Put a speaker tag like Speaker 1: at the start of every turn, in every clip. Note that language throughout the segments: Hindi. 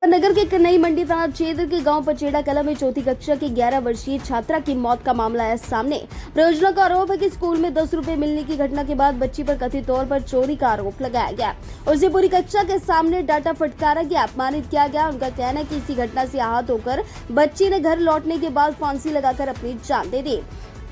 Speaker 1: नगर के कन्नई मंडी थाना क्षेत्र के गांव पचेड़ा कला में चौथी कक्षा की 11 वर्षीय छात्रा की मौत का मामला आया सामने। परियोजना का आरोप है कि स्कूल में 10 रुपए मिलने की घटना के बाद बच्ची पर कथित तौर पर चोरी का आरोप लगाया गया। उसे पूरी कक्षा के सामने डांटा फटकारा गया, अपमानित किया गया। उनका कहना है कि इसी घटना से आहत होकर बच्ची ने घर लौटने के बाद फांसी लगाकर अपनी जान दे दी।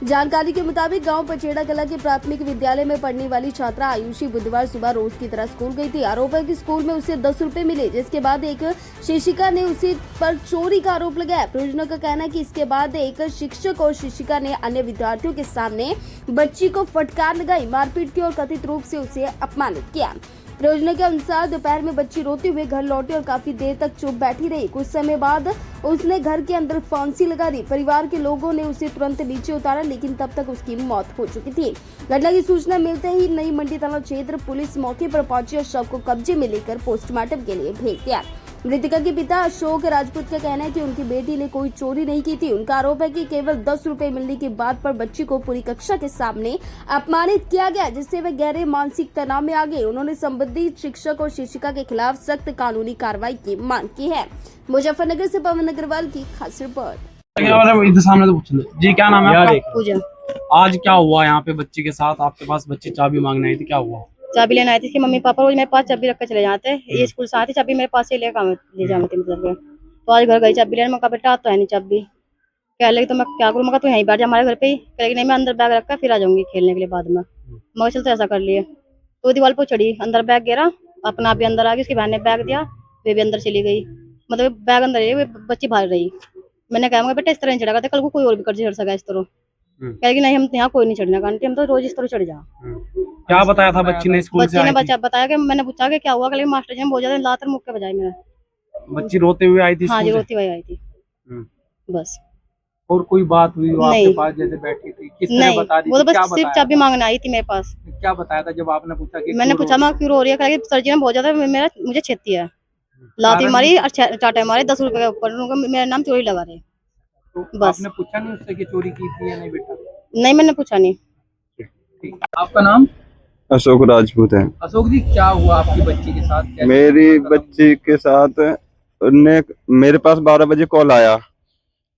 Speaker 1: जानकारी के मुताबिक गांव पचेड़ा कला के प्राथमिक विद्यालय में पढ़ने वाली छात्रा आयुषी बुधवार सुबह रोज की तरह स्कूल गई थी। आरोप है कि स्कूल में उसे 10 रुपए मिले, जिसके बाद एक शिक्षिका ने उसे पर चोरी का आरोप लगाया। परियोजना का कहना है कि इसके बाद एक शिक्षक और शिक्षिका ने अन्य विद्यार्थियों के सामने बच्ची को फटकार लगाई, मारपीट की और कथित रूप से उसे अपमानित किया। परियोजना के अनुसार दोपहर में बच्ची रोते हुए घर लौटी और काफी देर तक चुप बैठी रही। कुछ समय बाद उसने घर के अंदर फांसी लगा दी। परिवार के लोगों ने उसे तुरंत नीचे उतारा, लेकिन तब तक उसकी मौत हो चुकी थी। घटना की सूचना मिलते ही नई मंडी थाना क्षेत्र पुलिस मौके पर पहुंची और शव को कब्जे में लेकर पोस्टमार्टम के लिए भेज दिया। मृतका के पिता अशोक राजपूत का कहना है कि उनकी बेटी ने कोई चोरी नहीं की थी। उनका आरोप है कि केवल 10 रुपए मिलने की बात पर बच्ची को पूरी कक्षा के सामने अपमानित किया गया, जिससे वे गहरे मानसिक तनाव में आ गए। उन्होंने संबंधित शिक्षक और शिक्षिका के खिलाफ सख्त कानूनी कार्रवाई की मांग की है। मुजफ्फरनगर से पवन अग्रवाल की खास रिपोर्ट।
Speaker 2: इधर सामने तो पूछ लो जी, क्या नाम है आपका?
Speaker 3: पूजा।
Speaker 2: आज क्या हुआ यहाँ पे बच्ची के साथ? आपके पास बच्ची चाबी मांगने आई थी, क्या हुआ?
Speaker 3: चाबी लेने आई थी कि मम्मी पापा रोज मेरे पास चाबी रख के चले जाते हैं। ये स्कूल से आती चाबी मेरे पास से ले जाने थी मतलब के। तो आज घर गई चाबी लेने, मैं कहा बेटा तो है नहीं चाबी। कह लगी तो मैं क्या करूँ, मैं तू यहीं बैठ जा हमारे घर पे ही। कह लगी नहीं मैं अंदर बैग रखा फिर आ जाऊंगी खेलने के लिए बाद में। मैं चल तो ऐसा कर लिए तो दीवार पर चढ़ी, अंदर बैग गिरा, अपना भी अंदर आ गई। उसकी बहन ने बैग दिया, वे भी अंदर चली गई। मतलब बैग अंदर रही, बच्ची बाहर रही। मैंने कहा बेटा इस तरह नहीं चढ़ा करते, कल को कोई और भी कर चढ़ सका इस तरह। कहेगी नहीं हम यहाँ कोई नहीं चढ़ने का आंटी, हम तो रोज इस तरह चढ़ जा।
Speaker 2: क्या बताया था बच्ची ने स्कूल से
Speaker 3: बच्ची ने
Speaker 2: आई थी?
Speaker 3: बताया कि मैंने पूछा कि क्या हुआ, कल मास्टर जी ने बहुत ज्यादा लातर मुक्के बजाई मेरा।
Speaker 2: बच्ची रोते हुए आई थी
Speaker 3: हाँ जी
Speaker 2: स्कूल से?
Speaker 3: रोती हुई आई थी
Speaker 2: हम्म।
Speaker 3: बस।
Speaker 2: और कोई बात हुई हो आपके
Speaker 3: नहीं
Speaker 2: पास जैसे बैठी थी? किस तरह
Speaker 3: नहीं,
Speaker 2: बता दी
Speaker 3: वो
Speaker 2: थी?
Speaker 3: तो
Speaker 2: क्या
Speaker 3: बस सिर्फ
Speaker 2: बताया
Speaker 3: चाबी
Speaker 2: था?
Speaker 3: मांगने आई थी मेरे पास।
Speaker 2: क्या बताया था जब आपने पूछा कि
Speaker 3: मैंने
Speaker 2: क्यों रो
Speaker 3: पूछा मैं
Speaker 2: रही
Speaker 3: क्यों रो रही है, कहा कि सर जी ने बहुत ज्यादा मेरा मुझे छेती है, लाती
Speaker 2: कारण
Speaker 3: मारी
Speaker 2: भी?
Speaker 3: और चाटे मारे 10 रुपए के ऊपर। उनको मेरा नाम चोरी लगा रहे।
Speaker 2: तो
Speaker 3: बस
Speaker 2: आपने पूछा नहीं उससे कि चोरी की थी या नहीं बेटा?
Speaker 3: नहीं, मैंने पूछा नहीं।
Speaker 2: ठीक। आपका नाम?
Speaker 4: अशोक राजपूत है।
Speaker 2: अशोक जी, क्या हुआ आपकी बच्ची के साथ? कैसे
Speaker 4: मेरी
Speaker 2: घटनाक्रम?
Speaker 4: बच्ची के साथ उनने मेरे पास 12 बजे कॉल आया,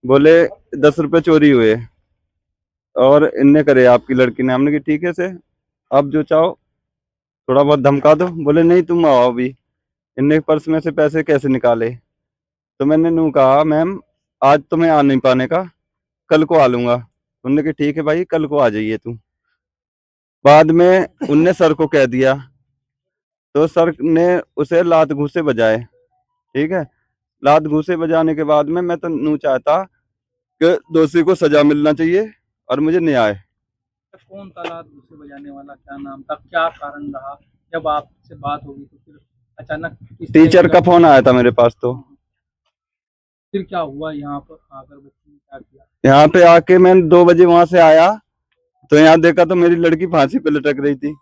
Speaker 4: बोले 10 रुपए चोरी हुए और इनने करे आपकी लड़की ने। हमने कहा ठीक है से आप जो चाहो थोड़ा बहुत धमका दो। बोले नहीं तुम आओ अभी। इनने पर्स में से पैसे कैसे निकाले? तो मैंने नू कहा मैम आज तो मैं आ नहीं पाने का, कल को आ लूंगा। उन्होंने कहा ठीक है भाई कल को आ जाइए तू। बाद में उनने सर को कह दिया तो सर ने उसे लात घूंसे बजाए। ठीक है, लात घूंसे बजाने के बाद में मैं तो नू चाहता कि दोषी को सजा मिलना चाहिए और मुझे न्याय।
Speaker 2: कौन था लात घुसे बजाने वाला? क्या नाम था? क्या कारण रहा? जब आपसे बात होगी तो फिर अचानक इस तरह
Speaker 4: टीचर
Speaker 2: की
Speaker 4: का फोन आया था मेरे पास। तो
Speaker 2: फिर क्या हुआ? यहाँ पर आकर बच्ची ने क्या किया?
Speaker 4: यहाँ पे आके मैं 2 बजे वहां से आया तो यहाँ देखा तो मेरी लड़की फांसी पे लटक रही थी।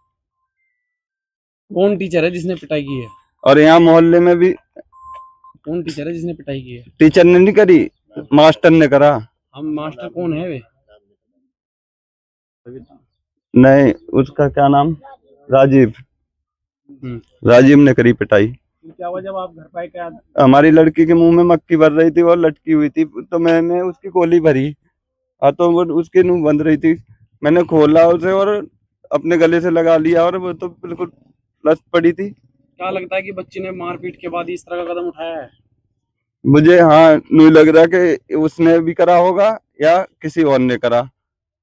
Speaker 2: कौन टीचर है जिसने पिटाई की है?
Speaker 4: और यहाँ मोहल्ले में भी
Speaker 2: कौन टीचर है जिसने पिटाई की है?
Speaker 4: टीचर ने नहीं करी, मास्टर ने करा।
Speaker 2: हम मास्टर कौन है वे?
Speaker 4: नहीं उसका क्या नाम, राजीव। राजीव ने करी पिटाई।
Speaker 2: फिर क्या हुआ जब आप घर पे आए? क्या
Speaker 4: हमारी लड़की के मुंह में मक्खी भर रही थी और लटकी हुई थी, तो मैंने उसकी गोली भरी। तो वो उसके मुंह बंद रही थी, मैंने खोला उसे और अपने गले से लगा लिया और वो तो बिल्कुल लत पड़ी थी।
Speaker 2: क्या लगता है कि बच्ची ने मारपीट के बाद इस तरह का कदम उठाया है?
Speaker 4: मुझे हाँ नहीं लग रहा कि उसने भी करा होगा या किसी और ने करा।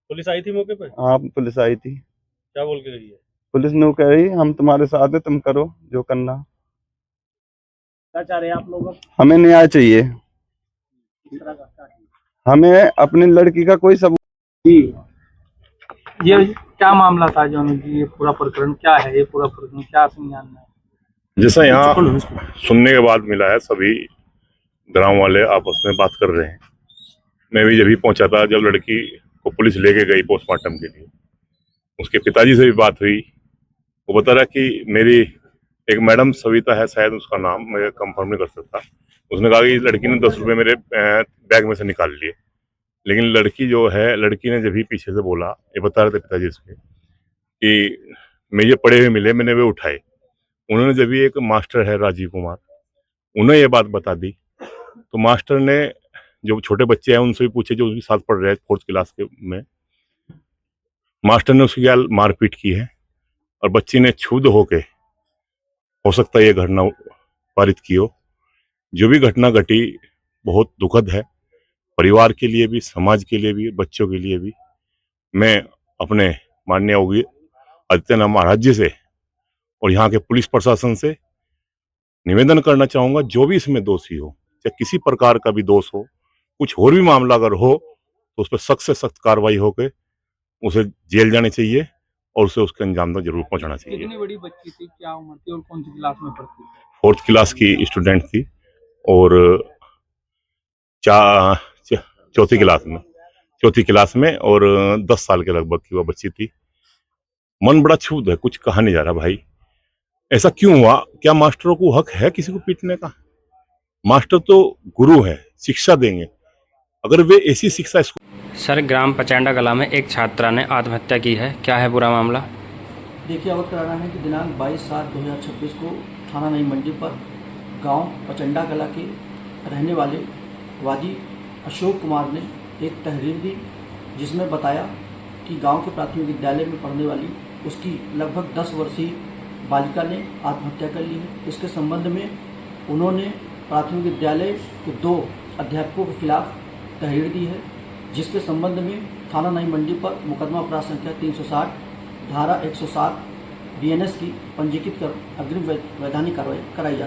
Speaker 2: पुलिस आई थी मौके पे?
Speaker 4: हाँ पुलिस आई थी।
Speaker 2: क्या बोल के गई है?
Speaker 4: पुलिस ने कह रही हम तुम्हारे साथ है, तुम करो जो करना।
Speaker 2: क्या चाह रहे हैं आप लोग?
Speaker 4: हमें न्याय चाहिए,
Speaker 2: इस तरह का
Speaker 4: हमें अपनी लड़की का कोई सबूत।
Speaker 2: जी, ये क्या मामला था जो जी? ये पूरा प्रकरण क्या है? ये पूरा प्रकरण क्या संज्ञान में है?
Speaker 5: जैसा यहाँ सुनने के बाद मिला है, सभी ग्राम वाले आपस में बात कर रहे हैं। मैं भी जब भी पहुंचा था जब लड़की को पुलिस लेके गई पोस्टमार्टम के लिए, उसके पिताजी से भी बात हुई। वो बता रहा कि मेरी एक मैडम सविता है शायद उसका नाम, मैं कंफर्म नहीं कर सकता। उसने कहा कि लड़की ने 10 रुपए मेरे बैग में से निकाल लिए। लेकिन लड़की जो है, लड़की ने जब भी पीछे से बोला, ये बता रहे थे पिताजी इसके, कि मुझे पड़े हुए मिले, मैंने वे उठाए। उन्होंने जब भी एक मास्टर है राजीव कुमार, उन्हें ये बात बता दी तो मास्टर ने, जो छोटे बच्चे हैं उनसे भी पूछे जो उसके साथ पढ़ रहे हैं 4th क्लास के में, मास्टर ने उसकी क्या मारपीट की है और बच्ची ने क्षुब्ध होके, हो सकता है ये घटना पारित की हो। जो भी घटना घटी बहुत दुखद है, परिवार के लिए भी, समाज के लिए भी, बच्चों के लिए भी। मैं अपने माननीय योगी आदित्यनाथ महाराज जी से और यहाँ के पुलिस प्रशासन से निवेदन करना चाहूंगा, जो भी इसमें दोषी हो, चाहे किसी प्रकार का भी दोष हो, कुछ और भी मामला अगर हो तो उस पर सख्त से सख्त कार्रवाई होकर उसे जेल जानी चाहिए और उसे उसके अंजाम तक जरूर पहुंचाना चाहिए।
Speaker 2: कितनी बड़ी बच्ची थी, क्या उम्र थी और कौन सी क्लास में पढ़ती थी?
Speaker 5: 4th क्लास की स्टूडेंट थी और चौथी क्लास में और 10 साल के लगभग की वह बच्ची थी। मन बड़ा क्षुब्ध है, कुछ कहा नहीं जा रहा भाई, ऐसा क्यों हुआ? क्या मास्टरों को हक है किसी को पीटने का? मास्टर तो गुरु है, शिक्षा देंगे। अगर वे ऐसी शिक्षा
Speaker 6: सर, ग्राम पचैंडा कला में एक छात्रा ने आत्महत्या की है, क्या है पूरा मामला?
Speaker 7: देखिए, अवगत कराना है कि दिनांक 22/7/2026 को थाना नई मंडी पर गांव पचंडा कला के रहने वाले वादी अशोक कुमार ने एक तहरीर दी, जिसमें बताया कि गांव के प्राथमिक विद्यालय में पढ़ने वाली उसकी लगभग 10 वर्षीय बालिका ने आत्महत्या कर ली है। इसके संबंध में उन्होंने प्राथमिक विद्यालय के 2 अध्यापकों के खिलाफ तहरीर दी है, जिसके संबंध में थाना नई मंडी पर मुकदमा अपराध संख्या 360 धारा 107 BNS की पंजीकृत कर अग्रिम वैधानिक कार्रवाई कराई जा रही है।